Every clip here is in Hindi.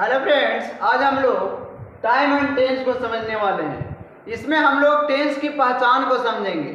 हेलो फ्रेंड्स, आज हम लोग टाइम एंड टेंस को समझने वाले हैं। इसमें हम लोग टेंस की पहचान को समझेंगे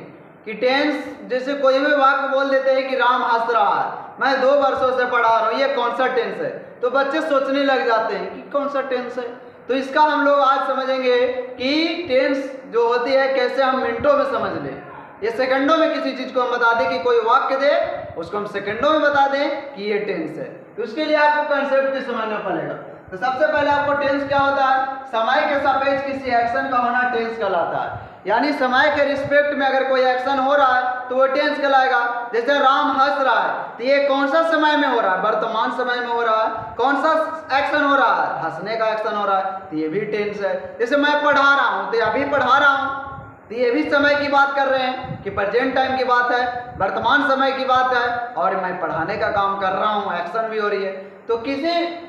कि टेंस, जैसे कोई भी वाक्य बोल देते हैं कि राम हंस रहा है, मैं 2 वर्षों से पढ़ा रहा हूँ, ये कौन सा टेंस है, तो बच्चे सोचने लग जाते हैं कि कौन सा टेंस है। तो इसका हम लोग आज समझेंगे कि टेंस जो होती है कैसे हम मिनटों में समझ लें। ये सेकंडों में किसी चीज को हम बता दें कि कोई वाक्य दे, उसको हम सेकंडों में बता दें कि ये टेंस है। तो उसके लिए आपको कंसेप्ट भी समझना पड़ेगा। तो सबसे पहले आपको टेंस क्या होता है, समय के सापेक्ष किसी एक्शन का होना टेंस कहलाता है। यानी समय के रिस्पेक्ट में अगर कोई एक्शन हो रहा है तो वो टेंस कहलाएगा। जैसे राम हंस रहा है, तो ये कौन सा समय में हो रहा है, वर्तमान समय में हो रहा है। कौन सा एक्शन हो रहा है, हंसने का एक्शन हो रहा है, तो ये भी टेंस है। जैसे मैं पढ़ा रहा हूँ, तो अभी पढ़ा रहा हूँ, तो ये भी समय की बात कर रहे हैं कि प्रेजेंट टाइम की बात है, वर्तमान समय की बात है, और मैं पढ़ाने का काम कर रहा हूँ, एक्शन भी हो रही है। तो किसी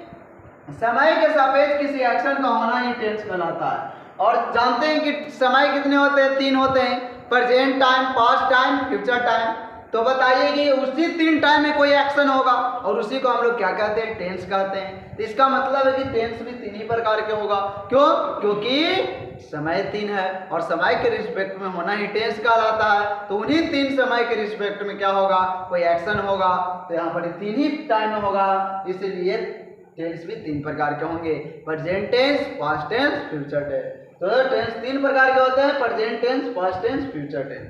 समय के सापेक्ष किसी एक्शन का होना ही टेंस कहलाता है। और जानते हैं कि समय कितने होते हैं, 3 होते हैं, present time, past time, future time. तो बताइए कि उसी 3 टाइम में कोई एक्शन होगा और उसी को हम लोग क्या कहते हैं, टेंस कहते हैं। तो इसका मतलब है कि टेंस भी 3 ही प्रकार के होगा। क्यों? क्योंकि समय 3 है और समय के रिस्पेक्ट में होना ही टेंस कहलाता है। तो उन्हीं 3 समय के रिस्पेक्ट में क्या होगा, कोई एक्शन होगा, तो यहाँ पर 3 ही टाइम में होगा। इसीलिए टेंस भी 3 प्रकार के होंगे, present tense, past tense, future tense. तो टेंस 3 प्रकार के होते हैं, present tense, past tense, future tense.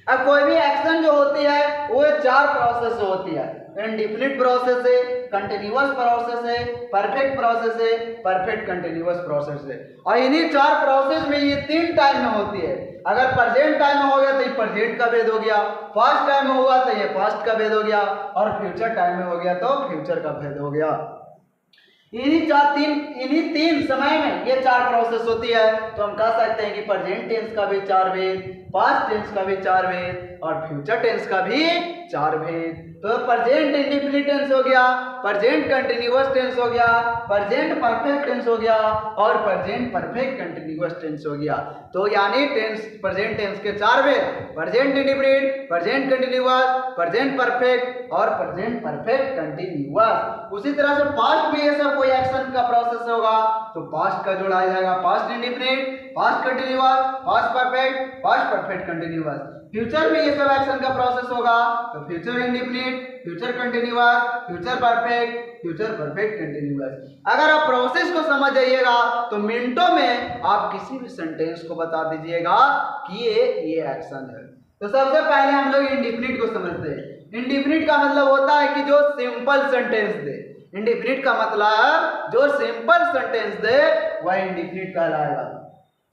अब कोई भी एक्शन जो होती है वो 4 प्रोसेस से होती है। इंडेफिनिट प्रोसेस है, कंटिन्यूअस प्रोसेस है, परफेक्ट प्रोसेस है, परफेक्ट कंटिन्यूअस प्रोसेस है। और इन्हीं 4 प्रोसेस में ये 3 टाइम में होती है। अगर प्रेजेंट टाइम में हो गया तो ये प्रेजेंट का भेद हो गया, पास्ट टाइम में होगा तो ये पास्ट का भेद हो गया, और फ्यूचर टाइम में हो गया तो फ्यूचर का भेद हो गया। इन्हीं तीन समय में ये 4 प्रोसेस होती है। तो हम कह सकते हैं कि प्रेजेंट टेंस का भी 4 भेद, पास्ट टेंस का भी 4 भेद, और फ्यूचर टेंस का भी 4 भेद। तो प्रेजेंट इंडेफिनिट टेंस हो गया, प्रेजेंट कंटिन्यूअस टेंस हो गया, प्रेजेंट परफेक्ट टेंस हो गया, और प्रेजेंट परफेक्ट कंटिन्यूअस टेंस हो गया। तो यानी टेंस, प्रेजेंट टेंस के 4 भेद, present indefinite, present continuous, present perfect और प्रेजेंट परफेक्ट कंटिन्यूअस। उसी तरह से पास्ट में ये सब कोई एक्शन का प्रोसेस होगा तो पास्ट का जोड़ा जाएगा, past indefinite, past continuous, past perfect, past perfect continuous. Future में ये सब एक्शन का प्रोसेस होगा तो future indefinite, future continuous, future perfect, future perfect continuous. अगर आप प्रोसेस को समझ जाइएगा तो मिनटों में आप किसी भी सेंटेंस को बता दीजिएगा कि ये एक्शन है। तो सबसे पहले हम लोग इंडेफिनिट को समझते हैं। इंडेफिनिट का मतलब होता है कि जो सिंपल सेंटेंस दे। इंडेफिनिट का मतलब जो सिंपल सेंटेंस दे वह इंडेफिनिट कहलाएगा।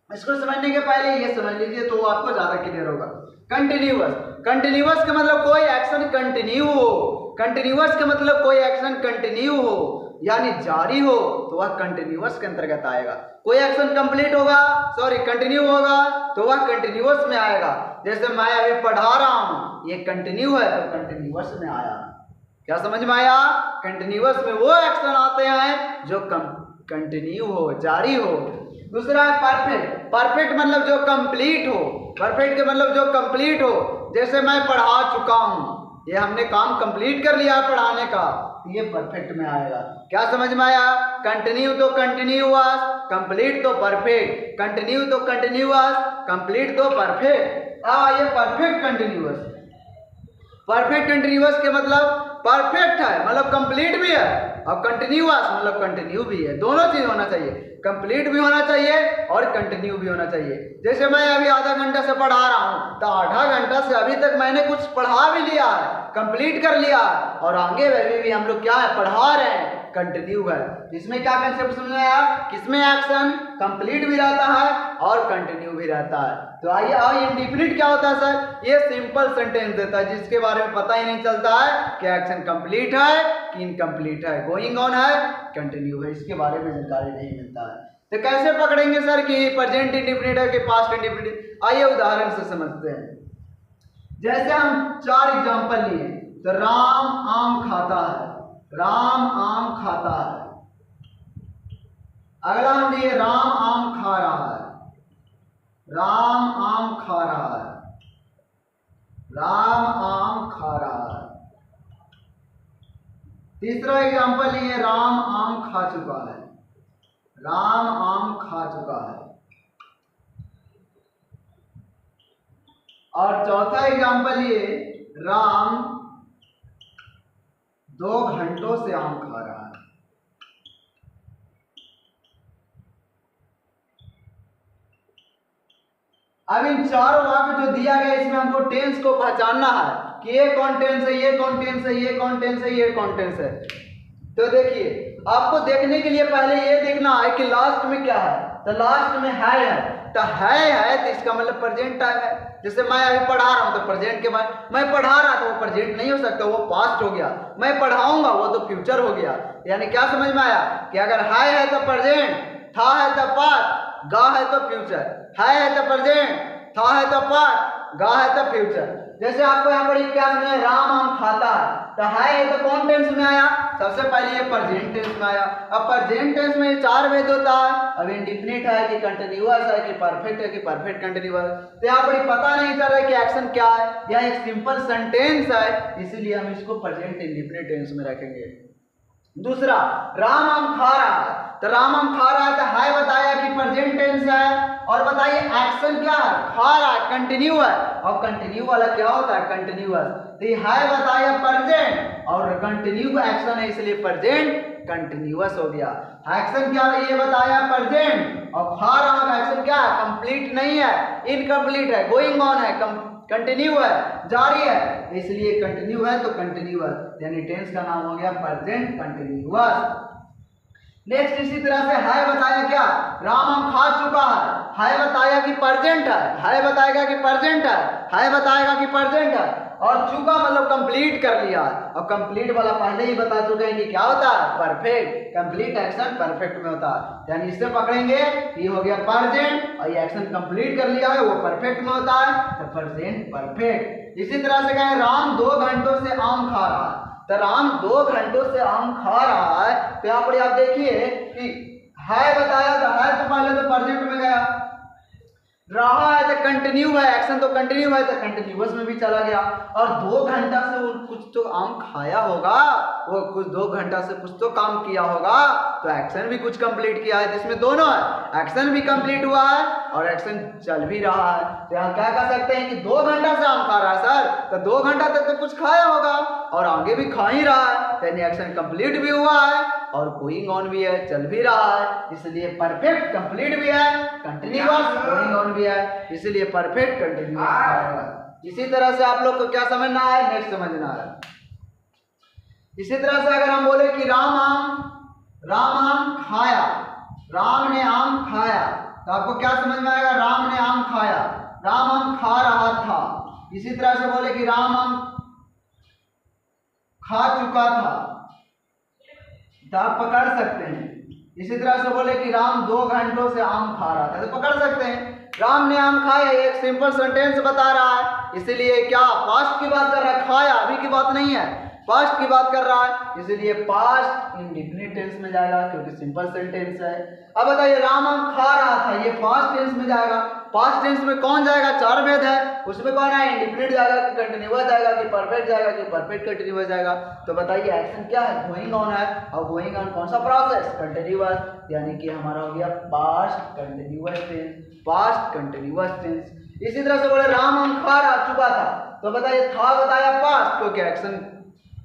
इसको समझने के पहले ये समझ लीजिए तो आपको ज्यादा क्लियर होगा। कंटिन्यूअस, कंटिन्यूअस का मतलब कोई एक्शन कंटिन्यू हो। कंटिन्यूअस का मतलब कोई एक्शन कंटिन्यू हो यानी जारी हो, तो वह कंटिन्यूअस के अंतर्गत आएगा। कोई एक्शन कंप्लीट होगा, सॉरी कंटिन्यू होगा, तो वह कंटिन्यूअस में आएगा। जैसे मैं अभी पढ़ा रहा हूं, ये कंटिन्यू है तो कंटिन्यूअस में आया। क्या समझ में आया? कंटिन्यूअस में वो एक्शन आते हैं जो कंटिन्यू हो, जारी हो। दूसरा है परफेक्ट। परफेक्ट मतलब जो कंप्लीट हो। परफेक्ट के मतलब जो कंप्लीट हो। जैसे मैं पढ़ा चुका हूं, ये हमने काम कंप्लीट कर लिया पढ़ाने का, ये परफेक्ट में आएगा। क्या समझ में आया? कंटिन्यू तो कंटिन्यूअस, कंप्लीट तो परफेक्ट, कंटिन्यू तो कंटिन्यूअस, कंप्लीट तो परफेक्ट। ये परफेक्ट कंटिन्यूअस। परफेक्ट कंटिन्यूअस के मतलब परफेक्ट है मतलब कंप्लीट भी है, और कंटिन्यूअस मतलब कंटिन्यू भी है। दोनों चीज होना चाहिए, कंप्लीट भी होना चाहिए और कंटिन्यू भी होना चाहिए। जैसे मैं अभी आधा घंटा से पढ़ा रहा हूँ, तो आधा घंटा से अभी तक मैंने कुछ पढ़ा भी लिया है, कंप्लीट कर लिया है, और आगे भी हम लोग क्या है, पढ़ा रहे हैं, कंटिन्यू है। इसमें क्या कंसेप्ट समझ में आया? किसमें एक्शन कंप्लीट भी रहता है और कंटिन्यू भी रहता है। तो आइए, और इंडेफिनिट क्या होता है सर? ये सिंपल सेंटेंस देता है जिसके बारे में पता ही नहीं चलता है कि एक्शन कंप्लीट है कि इनकम्प्लीट है, गोइंग ऑन है, कंटिन्यू है, इसके बारे में जानकारी नहीं मिलता है। तो कैसे पकड़ेंगे सर कि प्रेजेंट इंडेफिनिट है कि पास्ट इंडेफिनिट? आइए उदाहरण से समझते हैं। जैसे हम 4 एग्जांपल लिए, तो राम आम खाता है, राम आम खाता है। अगला हम लिए राम आम खा रहा है, राम आम खा रहा है, राम आम खा रहा है। तीसरा एग्जांपल लिए राम आम खा चुका है, राम आम खा चुका है। और चौथा एग्जाम्पल ये, राम 2 घंटों से आम खा रहा है। अब इन चारों वाक्य जो दिया गया इसमें हमको टेंस को पहचानना है कि ये कौन टेंस है, ये कौन टेंस है, ये कौन टेंस है, ये कौन टेंस है। तो देखिए, आपको देखने के लिए पहले ये देखना है कि लास्ट में क्या है। तो लास्ट में है, तो है तो इसका मतलब प्रेजेंट टाइम है। जैसे मैं अभी पढ़ा रहा हूं तो प्रेजेंट के बाद मैं पढ़ा रहा था, वो प्रेजेंट नहीं हो सकता, वो पास्ट हो गया। मैं पढ़ाऊंगा वो तो फ्यूचर हो गया। यानी क्या समझ में आया कि अगर है तो प्रेजेंट, था है तो पास्ट, गा है तो फ्यूचर। है तो प्रेजेंट, था है तो पास्ट, गा है तो फ्यूचर। जैसे आपको यहाँ पर क्या समझ में, राम आम खाता है, तो है तो कौन टेंस में आया, सबसे पहले ये प्रेजेंट टेंस में आया। अब प्रेजेंट टेंस में 4 भेद होता है। अब इंडिफिनिट है कि कंटिन्यूअस है कि परफेक्ट है कि परफेक्ट कंटिन्यूअस। तो यहाँ पर पता नहीं चल रहा है कि एक्शन क्या है, यह एक सिंपल सेंटेंस है, इसीलिए हम इसको प्रेजेंट इंडिफिनिट टेंस में रखेंगे। दूसरा, राम आम खा रहा है, तो राम आम खा रहा है तो है बताया कि प्रेजेंट टेंस है। और बताइए एक्शन क्या है, खा रहा है, कंटिन्यू है। और कंटिन्यू वाला क्या होता है, कंटिन्यूअस। तो ये है बताया प्रेजेंट और कंटिन्यू का एक्शन है, इसलिए प्रेजेंट कंटिन्यूअस हो गया। एक्शन क्या है ये बताया प्रेजेंट, और खा रहा का एक्शन क्या है, कंप्लीट नहीं है, इनकम्प्लीट है, गोइंग ऑन है, कंटिन्यू है, जारी है, इसलिए कंटिन्यू है तो कंटिन्यूअस, यानी टेंस का नाम हो गया प्रेजेंट कंटिन्यूअस। नेक्स्ट इसी तरह से है बताया क्या, राम आम खा चुका है बताया कि प्रेजेंट है बताएगा कि प्रेजेंट है बताएगा कि प्रेजेंट है। और चुका मतलब कंप्लीट कर लिया। और कंप्लीट वाला पहले ही बता चुके हैं कि क्या होता है, परफेक्ट। कंप्लीट एक्शन परफेक्ट में होता है, यानी इससे पकड़ेंगे ये हो गया प्रेजेंट, और ये एक्शन कंप्लीट कर लिया है वो परफेक्ट में होता है, तो प्रेजेंट परफेक्ट। इसी तरह से कहें राम 2 घंटों से आम खा रहा है, तो राम 2 घंटों से आम खा रहा है। तो यहाँ पर आप देखिए कि है बताया, तो है तो पहले तो प्रेजेंट में गया, रहा है तो कंटिन्यू है, एक्शन तो कंटिन्यू है तो कंटिन्यूअस में भी चला गया। और 2 घंटा से वो कुछ तो आम खाया होगा, वो कुछ 2 घंटा से कुछ तो काम किया होगा, तो एक्शन भी कुछ कंप्लीट किया है, जिसमें दोनों है, एक्शन भी कंप्लीट हुआ है और एक्शन चल भी रहा है। तो यहाँ क्या कह सकते हैं कि 2 घंटा से आम खा रहा है सर, तो 2 घंटा तक तो कुछ खाया होगा और आगे भी खा ही रहा है, यानी एक्शन कंप्लीट भी हुआ है और गोइंग ऑन भी है, चल भी रहा है, इसलिए परफेक्ट कंप्लीट भी है, कंटिन्यूअस गोइंग ऑन भी है, इसलिए परफेक्ट कंटिन्यूअस। इसी तरह से आप लोग को क्या समझना है, नेक्स्ट समझना है। इसी तरह से अगर हम बोले कि राम आम खाया, राम ने आम खाया, तो आपको क्या समझ में आएगा, राम ने आम खाया, राम आम खा रहा था। इसी तरह से बोले कि राम आम खा चुका था, तो आप पकड़ सकते हैं। इसी तरह से बोले कि राम 2 घंटों से आम खा रहा था, तो पकड़ सकते हैं। राम ने आम खाया एक सिंपल सेंटेंस बता रहा है, इसीलिए क्या पास्ट की बात कर रहा है, खाया अभी की बात नहीं है, पास्ट की बात कर रहा है, इसलिए पास्ट इंडिफिनिट टेंस में जाएगा क्योंकि सिंपल सेंटेंस है। अब बताइए राम आम खा रहा था, ये पास्ट टेंस में जाएगा। पास्ट टेंस में कौन जाएगा, 4 भेद है, उसमें कौन है, इंडिफिनिट जाएगा कि कंटिन्यूअस जाएगा कि परफेक्ट जाएगा कि परफेक्ट कंटिन्यूअस जाएगा। तो बताइए एक्शन क्या है, गोइंग ऑन है, और गोइंग ऑन कौन सा प्रोसेस, कंटिन्यूअस, यानी कि हमारा हो गया past continuous tense, past continuous tense. इसी तरह से बोले राम आम खा रहा चुका था, तो बताइए था बताया पास्ट, क्योंकि एक्शन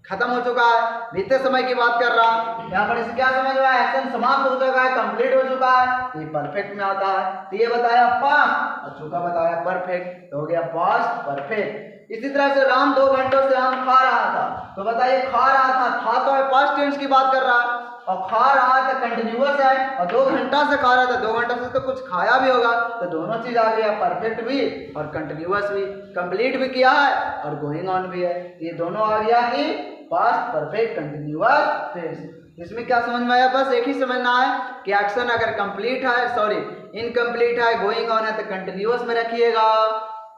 खत्म हो चुका है, बीते समय की बात कर रहा। यहाँ पर इसे क्या समझ में आया, एक्शन समाप्त हो चुका है, कंप्लीट हो चुका है, तो ये परफेक्ट में आता है। तो ये बताया पास्ट और चुका बताया परफेक्ट, तो हो गया पास्ट परफेक्ट। इसी तरह से राम 2 घंटों से आम खा रहा था, तो बताइए खा रहा था तो है पास्ट टेंस की बात कर रहा है, और खा रहा था कंटिन्यूअस है, और 2 घंटा से खा रहा था, 2 घंटा से तो कुछ खाया भी होगा, तो दोनों चीज आ गया, परफेक्ट भी और कंटिन्यूअस भी, कंप्लीट भी किया है और गोइंग ऑन भी है, ये दोनों आ गया कि पास्ट परफेक्ट कंटिन्यूअस टेंस। इसमें क्या समझ में आया, बस एक ही समझना है कि एक्शन अगर कंप्लीट है, सॉरी इनकम्प्लीट है, गोइंग ऑन है तो कंटिन्यूअस में रखिएगा,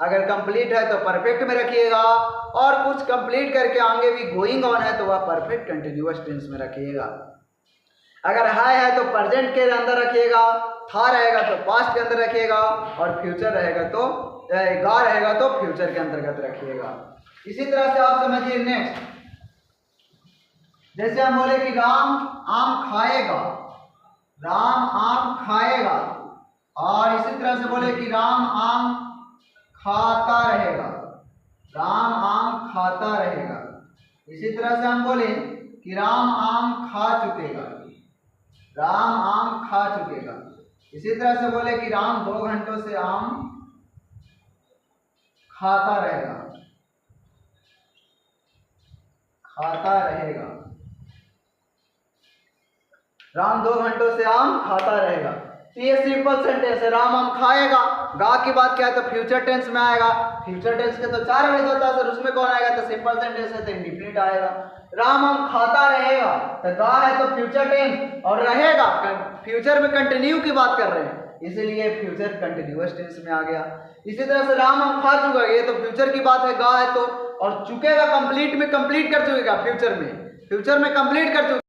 अगर कंप्लीट है तो परफेक्ट में रखिएगा, और कुछ कंप्लीट करके आगे भी गोइंग ऑन है तो वह परफेक्ट कंटिन्यूअस टेंस में रखिएगा। अगर है तो प्रेजेंट के अंदर रखिएगा, था रहेगा तो पास्ट के अंदर रखिएगा, और फ्यूचर रहेगा तो गा रहेगा तो फ्यूचर के अंतर्गत रखिएगा। इसी तरह से आप समझिए नेक्स्ट, जैसे हम बोले कि राम आम खाएगा, राम आम खाएगा, और इसी तरह से बोले कि राम आम खाता रहेगा, राम आम खाता रहेगा। इसी तरह से हम बोले कि राम आम खा चुकेगा, राम आम खा चुकेगा। इसी तरह से बोले कि राम 2 घंटों से आम खाता रहेगा, खाता रहेगा। राम 2 घंटों से आम खाता रहेगा। तो ये सिंपल सेंटेंस है। राम आम खाएगा, गा की बात क्या है तो फ्यूचर टेंस में आएगा। फ्यूचर टेंस के तो 4 वेज होता है सर, उसमें कौन आएगा तो सिंपल सेंटेंस है तो इंडिफिनिट आएगा। राम आम खाता रहेगा तो गा है तो फ्यूचर टेंस, और रहेगा फ्यूचर में कंटिन्यू की बात कर रहे हैं, इसीलिए फ्यूचर कंटिन्यूअस टेंस में आ गया। इसी तरह से राम आम खा चुका, ये तो फ्यूचर की बात है, गा है तो, और चुकेगा कंप्लीट में कंप्लीट कर चुकेगा, फ्यूचर में कंप्लीट कर चुकेगा।